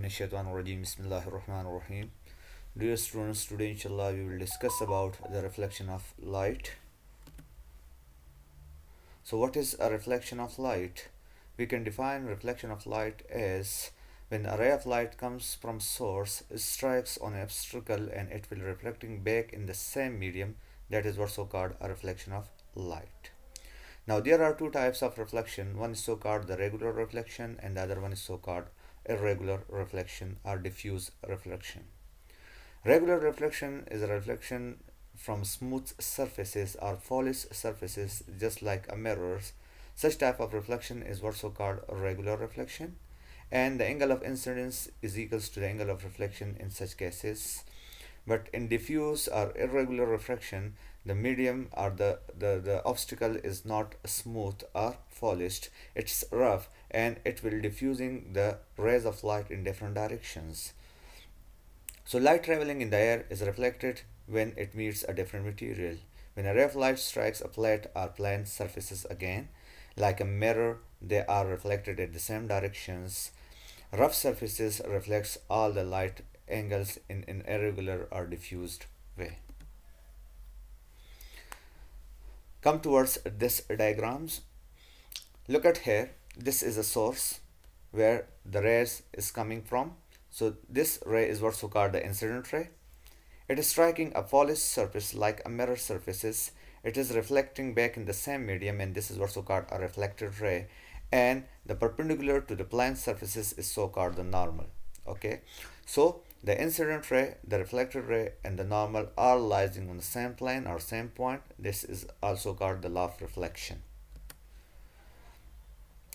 Minash-shaytanir-rajim. Bismillahir-rahmanir-rahim. Dear students, today inshallah we will discuss about the reflection of light. So what is a reflection of light? We can define reflection of light as when a ray of light comes from source, it strikes on an obstacle and it will reflecting back in the same medium. That is also called a reflection of light. Now there are two types of reflection. One is so called the regular reflection and the other one is so called irregular reflection or diffuse reflection. Regular reflection is a reflection from smooth surfaces or polished surfaces just like a mirrors. Such type of reflection is also called regular reflection, and the angle of incidence is equals to the angle of reflection in such cases. But in diffuse or irregular refraction, the medium or the obstacle is not smooth or polished. It's rough and it will diffusing the rays of light in different directions. So light traveling in the air is reflected when it meets a different material. When a ray of light strikes a plate or plane surfaces again, like a mirror, they are reflected in the same directions. Rough surfaces reflects all the light angles in an irregular or diffused way. Come towards this diagrams. Look at here. This is a source where the rays is coming from. So this ray is also called the incident ray. It is striking a polished surface like a mirror surfaces. It is reflecting back in the same medium, and this is also called a reflected ray. And the perpendicular to the plane surfaces is so called the normal. Okay, so the incident ray, the reflected ray, and the normal are lying on the same plane or same point. This is also called the law of reflection.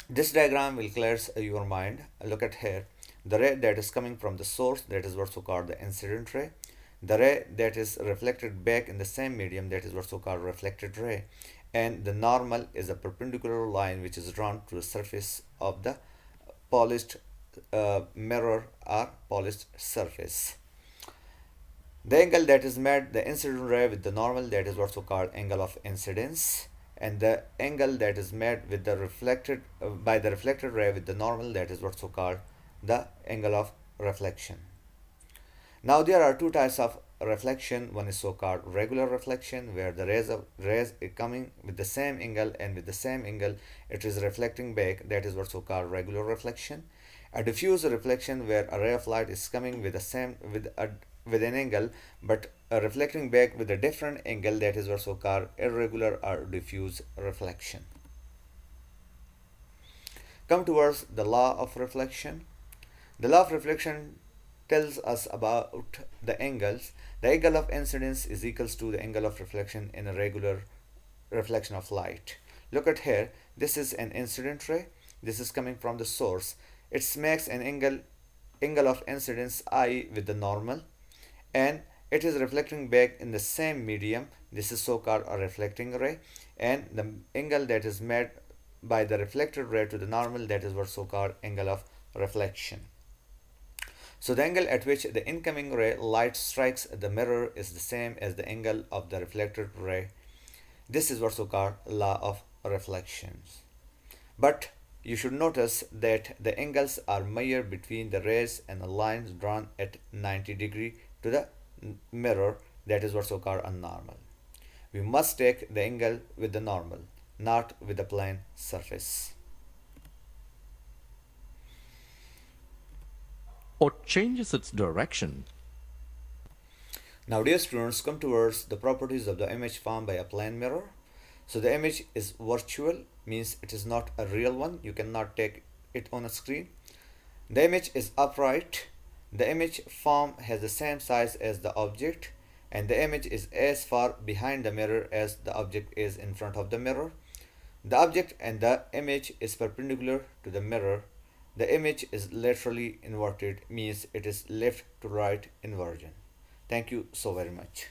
This diagram will clear your mind. Look at here. The ray that is coming from the source, that is also called the incident ray. The ray that is reflected back in the same medium, that is also called reflected ray. And the normal is a perpendicular line which is drawn to the surface of the polished mirror or polished surface. The angle that is made the incident ray with the normal, that is also called angle of incidence, and the angle that is made with the reflected by the reflected ray with the normal, that is also called the angle of reflection. Now there are two types of reflection. One is so called regular reflection, where the rays are coming with the same angle, and with the same angle it is reflecting back. That is also called regular reflection. A diffuse reflection, where a ray of light is coming with the same with an angle but reflecting back with a different angle, that is also called irregular or diffuse reflection. Come towards the law of reflection. The law of reflection tells us about the angles. The angle of incidence is equals to the angle of reflection in a regular reflection of light. Look at here. This is an incident ray. This is coming from the source. It makes an angle of incidence I with the normal, and it is reflecting back in the same medium. This is so called a reflecting ray, and the angle that is made by the reflected ray to the normal, that is also called angle of reflection. So the angle at which the incoming ray light strikes the mirror is the same as the angle of the reflected ray. This is also called law of reflections. But you should notice that the angles are measured between the rays and the lines drawn at 90 degrees to the mirror, that is also called a normal. We must take the angle with the normal, not with the plane surface. Or changes its direction. Now dear students, come towards the properties of the image formed by a plane mirror. So the image is virtual, means it is not a real one. You cannot take it on a screen. The image is upright. The image form has the same size as the object, and the image is as far behind the mirror as the object is in front of the mirror. The object and the image is perpendicular to the mirror. The image is laterally inverted, means it is left to right inversion. Thank you so very much.